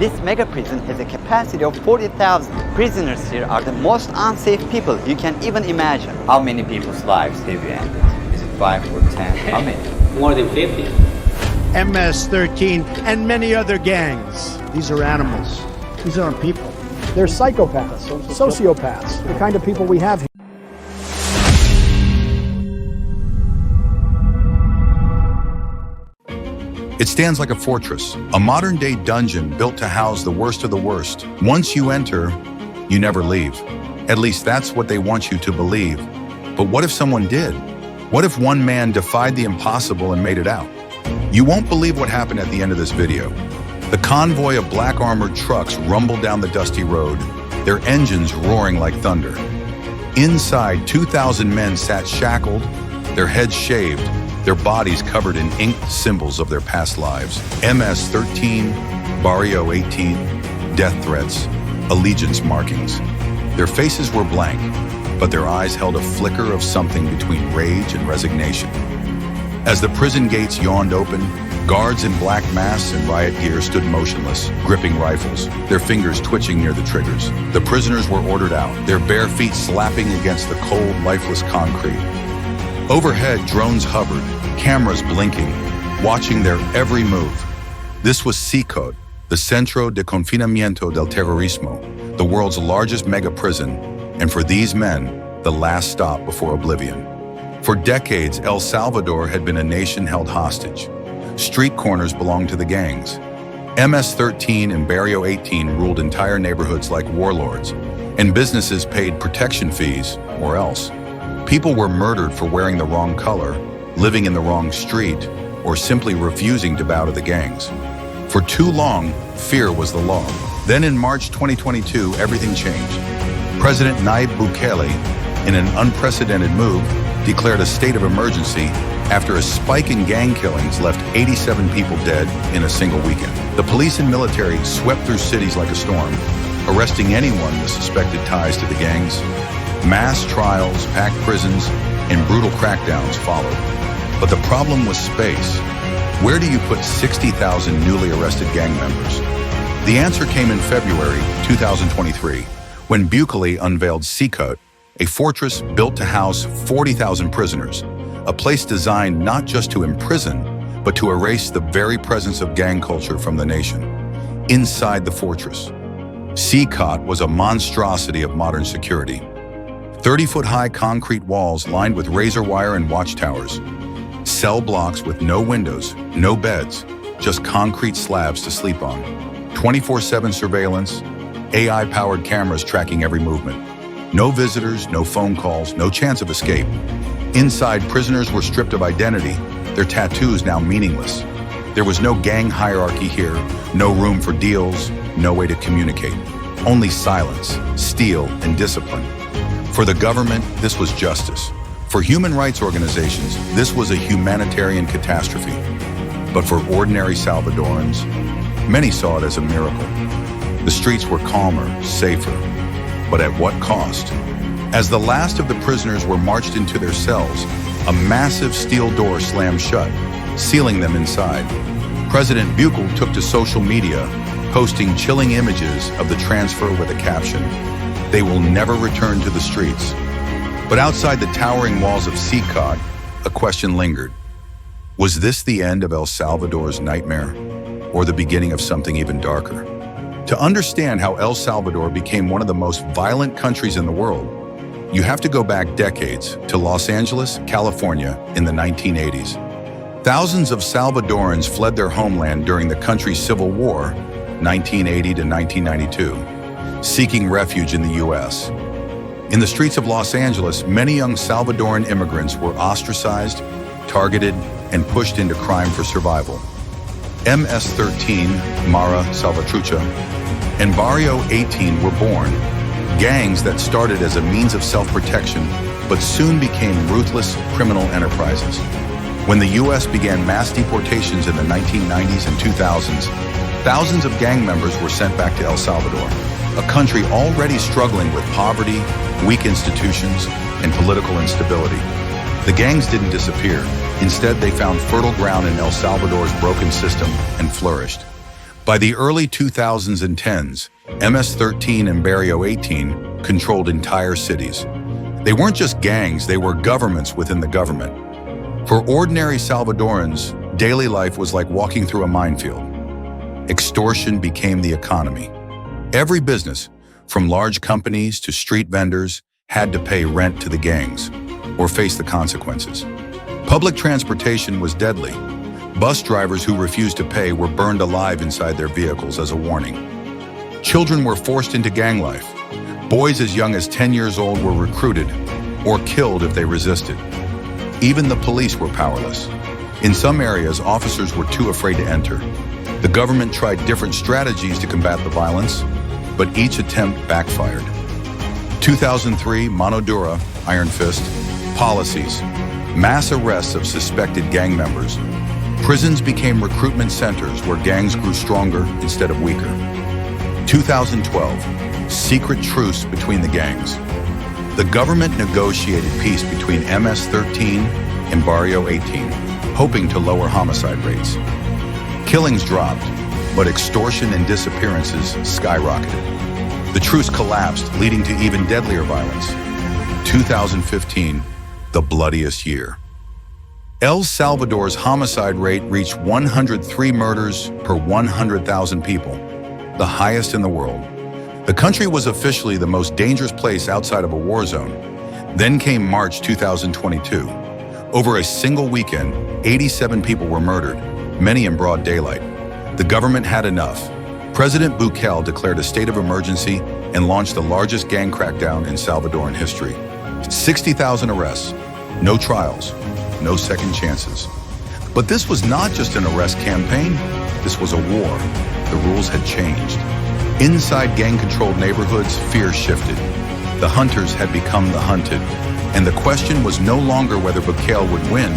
This mega prison has a capacity of 40,000. Prisoners here are the most unsafe people you can even imagine. How many people's lives have you ended? Is it 5 or 10? How many? More than 50. MS-13 and many other gangs. These are animals. These aren't people. They're psychopaths, sociopaths, the kind of people we have here. It stands like a fortress, a modern-day dungeon built to house the worst of the worst. Once you enter, you never leave. At least that's what they want you to believe. But what if someone did? What if one man defied the impossible and made it out? You won't believe what happened at the end of this video. The convoy of black armored trucks rumbled down the dusty road, their engines roaring like thunder. Inside, 2,000 men sat shackled, their heads shaved, their bodies covered in inked symbols of their past lives. MS-13, Barrio 18, death threats, allegiance markings. Their faces were blank, but their eyes held a flicker of something between rage and resignation. As the prison gates yawned open, guards in black masks and riot gear stood motionless, gripping rifles, their fingers twitching near the triggers. The prisoners were ordered out, their bare feet slapping against the cold, lifeless concrete. Overhead, drones hovered, cameras blinking, watching their every move. This was CECOT, the Centro de Confinamiento del Terrorismo, the world's largest mega prison, and for these men, the last stop before oblivion. For decades, El Salvador had been a nation held hostage. Street corners belonged to the gangs. MS-13 and Barrio 18 ruled entire neighborhoods like warlords, and businesses paid protection fees, or else. People were murdered for wearing the wrong color, living in the wrong street, or simply refusing to bow to the gangs. For too long, fear was the law. Then in March 2022, everything changed. President Nayib Bukele, in an unprecedented move, declared a state of emergency after a spike in gang killings left 87 people dead in a single weekend. The police and military swept through cities like a storm, arresting anyone with suspected ties to the gangs. Mass trials, packed prisons, and brutal crackdowns followed. But the problem was space. Where do you put 60,000 newly arrested gang members? The answer came in February 2023, when Bukele unveiled CECOT, a fortress built to house 40,000 prisoners, a place designed not just to imprison, but to erase the very presence of gang culture from the nation. Inside the fortress, CECOT was a monstrosity of modern security. 30-foot-high concrete walls lined with razor wire and watchtowers. Cell blocks with no windows, no beds, just concrete slabs to sleep on. 24/7 surveillance, AI-powered cameras tracking every movement. No visitors, no phone calls, no chance of escape. Inside, prisoners were stripped of identity, their tattoos now meaningless. There was no gang hierarchy here, no room for deals, no way to communicate. Only silence, steel, and discipline. For the government, this was justice. For human rights organizations, this was a humanitarian catastrophe. But for ordinary Salvadorans, many saw it as a miracle. The streets were calmer, safer, but at what cost? As the last of the prisoners were marched into their cells, a massive steel door slammed shut, sealing them inside. President Bukele took to social media, posting chilling images of the transfer with a caption, "They will never return to the streets." But outside the towering walls of CECOT, a question lingered. Was this the end of El Salvador's nightmare, or the beginning of something even darker? To understand how El Salvador became one of the most violent countries in the world, you have to go back decades to Los Angeles, California in the 1980s. Thousands of Salvadorans fled their homeland during the country's civil war, 1980 to 1992, seeking refuge in the U.S. In the streets of Los Angeles, many young Salvadoran immigrants were ostracized, targeted, and pushed into crime for survival. MS-13, Mara Salvatrucha, and Barrio 18 were born, gangs that started as a means of self-protection, but soon became ruthless criminal enterprises. When the U.S. began mass deportations in the 1990s and 2000s, thousands of gang members were sent back to El Salvador, a country already struggling with poverty, weak institutions, and political instability. The gangs didn't disappear. Instead, they found fertile ground in El Salvador's broken system and flourished. By the early 2010s, MS-13 and Barrio 18 controlled entire cities. They weren't just gangs, they were governments within the government. For ordinary Salvadorans, daily life was like walking through a minefield. Extortion became the economy. Every business, from large companies to street vendors, had to pay rent to the gangs or face the consequences. Public transportation was deadly. Bus drivers who refused to pay were burned alive inside their vehicles as a warning. Children were forced into gang life. Boys as young as 10 years old were recruited or killed if they resisted. Even the police were powerless. In some areas, officers were too afraid to enter. The government tried different strategies to combat the violence, but each attempt backfired. 2003, Mano Dura, Iron Fist, policies, mass arrests of suspected gang members. Prisons became recruitment centers where gangs grew stronger instead of weaker. 2012, secret truce between the gangs. The government negotiated peace between MS-13 and Barrio 18, hoping to lower homicide rates. Killings dropped, but extortion and disappearances skyrocketed. The truce collapsed, leading to even deadlier violence. 2015, the bloodiest year. El Salvador's homicide rate reached 103 murders per 100,000 people, the highest in the world. The country was officially the most dangerous place outside of a war zone. Then came March 2022. Over a single weekend, 87 people were murdered, many in broad daylight. The government had enough. President Bukele declared a state of emergency and launched the largest gang crackdown in Salvadoran history. 60,000 arrests, no trials, no second chances. But this was not just an arrest campaign, this was a war. The rules had changed. Inside gang-controlled neighborhoods, fear shifted. The hunters had become the hunted, and the question was no longer whether Bukele would win,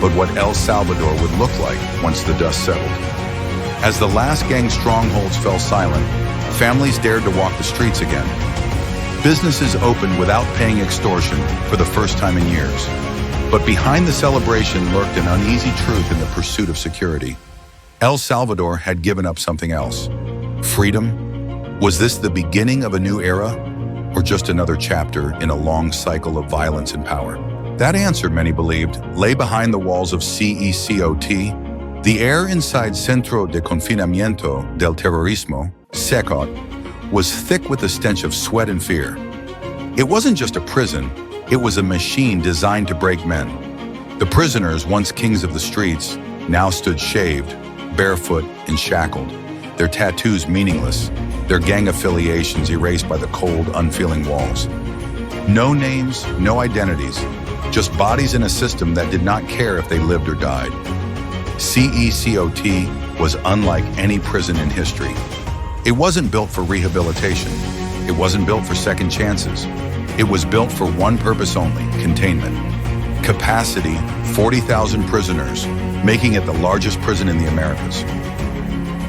but what El Salvador would look like once the dust settled. As the last gang strongholds fell silent, families dared to walk the streets again. Businesses opened without paying extortion for the first time in years. But behind the celebration lurked an uneasy truth in the pursuit of security. El Salvador had given up something else. Freedom? Was this the beginning of a new era, or just another chapter in a long cycle of violence and power? That answer, many believed, lay behind the walls of CECOT. The air inside Centro de Confinamiento del Terrorismo, CECOT, was thick with the stench of sweat and fear. It wasn't just a prison, it was a machine designed to break men. The prisoners, once kings of the streets, now stood shaved, barefoot, and shackled, their tattoos meaningless, their gang affiliations erased by the cold, unfeeling walls. No names, no identities, just bodies in a system that did not care if they lived or died. CECOT was unlike any prison in history. It wasn't built for rehabilitation. It wasn't built for second chances. It was built for one purpose only, containment. Capacity, 40,000 prisoners, making it the largest prison in the Americas.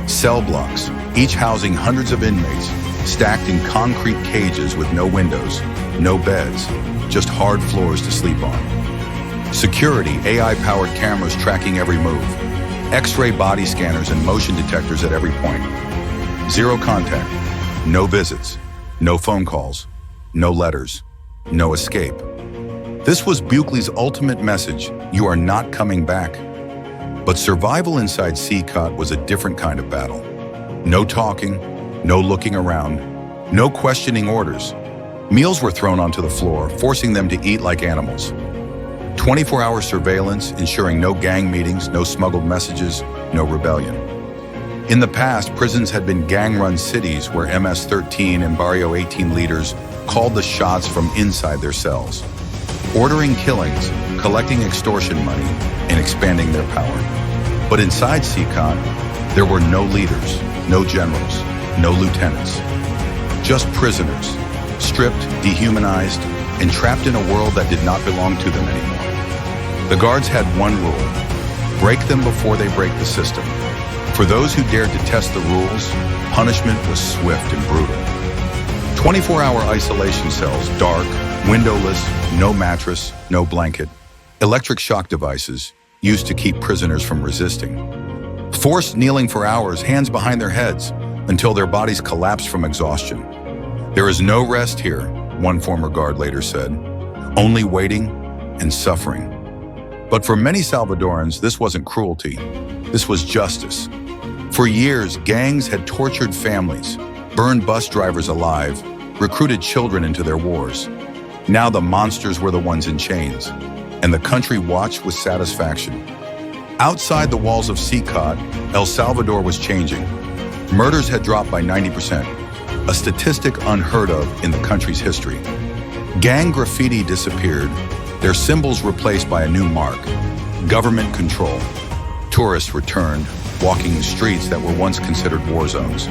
Cell blocks, each housing hundreds of inmates, stacked in concrete cages with no windows, no beds, just hard floors to sleep on. Security, AI-powered cameras tracking every move, X-ray body scanners and motion detectors at every point. Zero contact, no visits, no phone calls, no letters, no escape. This was Buckley's ultimate message: you are not coming back. But survival inside CECOT was a different kind of battle. No talking, no looking around, no questioning orders. Meals were thrown onto the floor, forcing them to eat like animals. 24-hour surveillance, ensuring no gang meetings, no smuggled messages, no rebellion. In the past, prisons had been gang-run cities where MS-13 and Barrio 18 leaders called the shots from inside their cells, ordering killings, collecting extortion money, and expanding their power. But inside CECOT, there were no leaders, no generals, no lieutenants, just prisoners, stripped, dehumanized, and trapped in a world that did not belong to them anymore. The guards had one rule: break them before they break the system. For those who dared to test the rules, punishment was swift and brutal. 24-hour isolation cells, dark, windowless, no mattress, no blanket. Electric shock devices, used to keep prisoners from resisting. forced kneeling for hours, hands behind their heads, until their bodies collapsed from exhaustion. "There is no rest here," one former guard later said, "only waiting and suffering." But for many Salvadorans, this wasn't cruelty. This was justice. For years, gangs had tortured families, burned bus drivers alive, recruited children into their wars. Now the monsters were the ones in chains, and the country watched with satisfaction. Outside the walls of CECOT, El Salvador was changing. Murders had dropped by 90%, a statistic unheard of in the country's history. Gang graffiti disappeared, their symbols replaced by a new mark: government control. Tourists returned, walking the streets that were once considered war zones.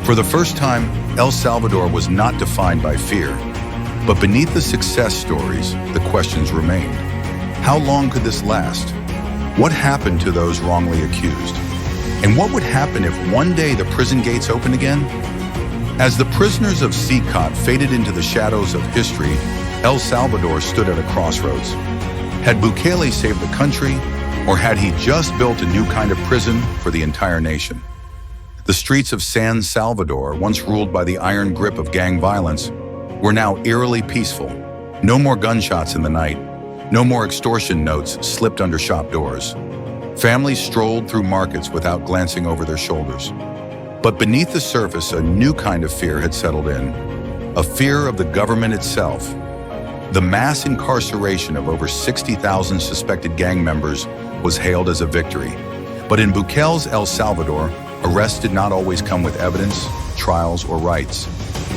For the first time, El Salvador was not defined by fear. But beneath the success stories, the questions remained. How long could this last? What happened to those wrongly accused? And what would happen if one day the prison gates opened again? As the prisoners of CECOT faded into the shadows of history, El Salvador stood at a crossroads. Had Bukele saved the country, or had he just built a new kind of prison for the entire nation? The streets of San Salvador, once ruled by the iron grip of gang violence, were now eerily peaceful. No more gunshots in the night. No more extortion notes slipped under shop doors. Families strolled through markets without glancing over their shoulders. But beneath the surface, a new kind of fear had settled in. A fear of the government itself. The mass incarceration of over 60,000 suspected gang members was hailed as a victory. But in Bukele's El Salvador, arrests did not always come with evidence, trials, or rights.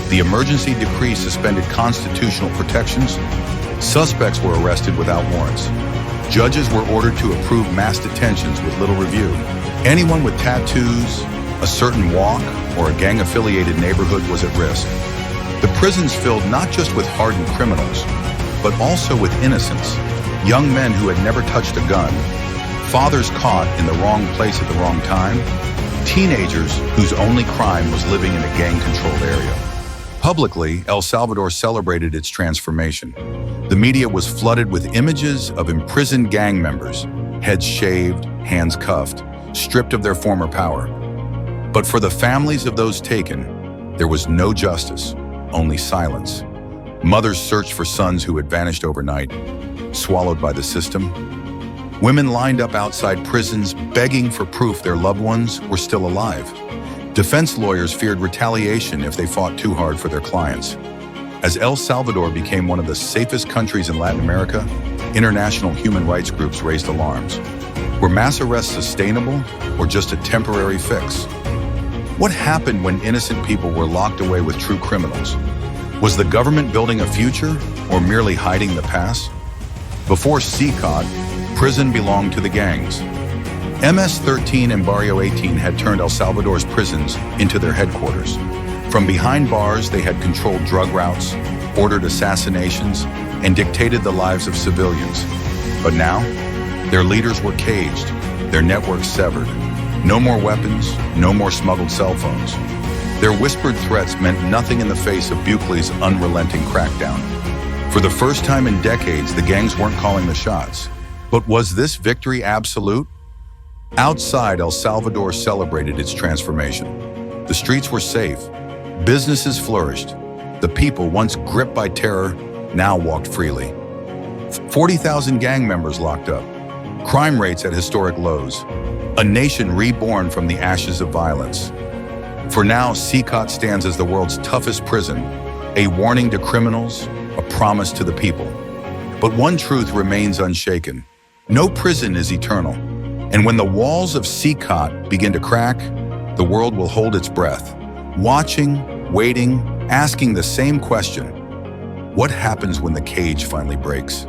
The emergency decree suspended constitutional protections. Suspects were arrested without warrants. Judges were ordered to approve mass detentions with little review. Anyone with tattoos, a certain walk, or a gang-affiliated neighborhood was at risk. The prisons filled not just with hardened criminals, but also with innocents, young men who had never touched a gun, fathers caught in the wrong place at the wrong time, teenagers whose only crime was living in a gang-controlled area. Publicly, El Salvador celebrated its transformation. The media was flooded with images of imprisoned gang members, heads shaved, hands cuffed, stripped of their former power. But for the families of those taken, there was no justice, only silence. Mothers searched for sons who had vanished overnight, swallowed by the system. Women lined up outside prisons, begging for proof their loved ones were still alive. Defense lawyers feared retaliation if they fought too hard for their clients. As El Salvador became one of the safest countries in Latin America, international human rights groups raised alarms. Were mass arrests sustainable or just a temporary fix? What happened when innocent people were locked away with true criminals? Was the government building a future or merely hiding the past? Before CECOT, prison belonged to the gangs. MS-13 and Barrio 18 had turned El Salvador's prisons into their headquarters. From behind bars, they had controlled drug routes, ordered assassinations, and dictated the lives of civilians. But now, their leaders were caged, their networks severed. No more weapons, no more smuggled cell phones. Their whispered threats meant nothing in the face of Bukele's unrelenting crackdown. For the first time in decades, the gangs weren't calling the shots. But was this victory absolute? Outside, El Salvador celebrated its transformation. The streets were safe. Businesses flourished. The people, once gripped by terror, now walked freely. 40,000 gang members locked up. Crime rates at historic lows. A nation reborn from the ashes of violence. For now, CECOT stands as the world's toughest prison, a warning to criminals, a promise to the people. But one truth remains unshaken. No prison is eternal. And when the walls of CECOT begin to crack, the world will hold its breath, watching, waiting, asking the same question: what happens when the cage finally breaks?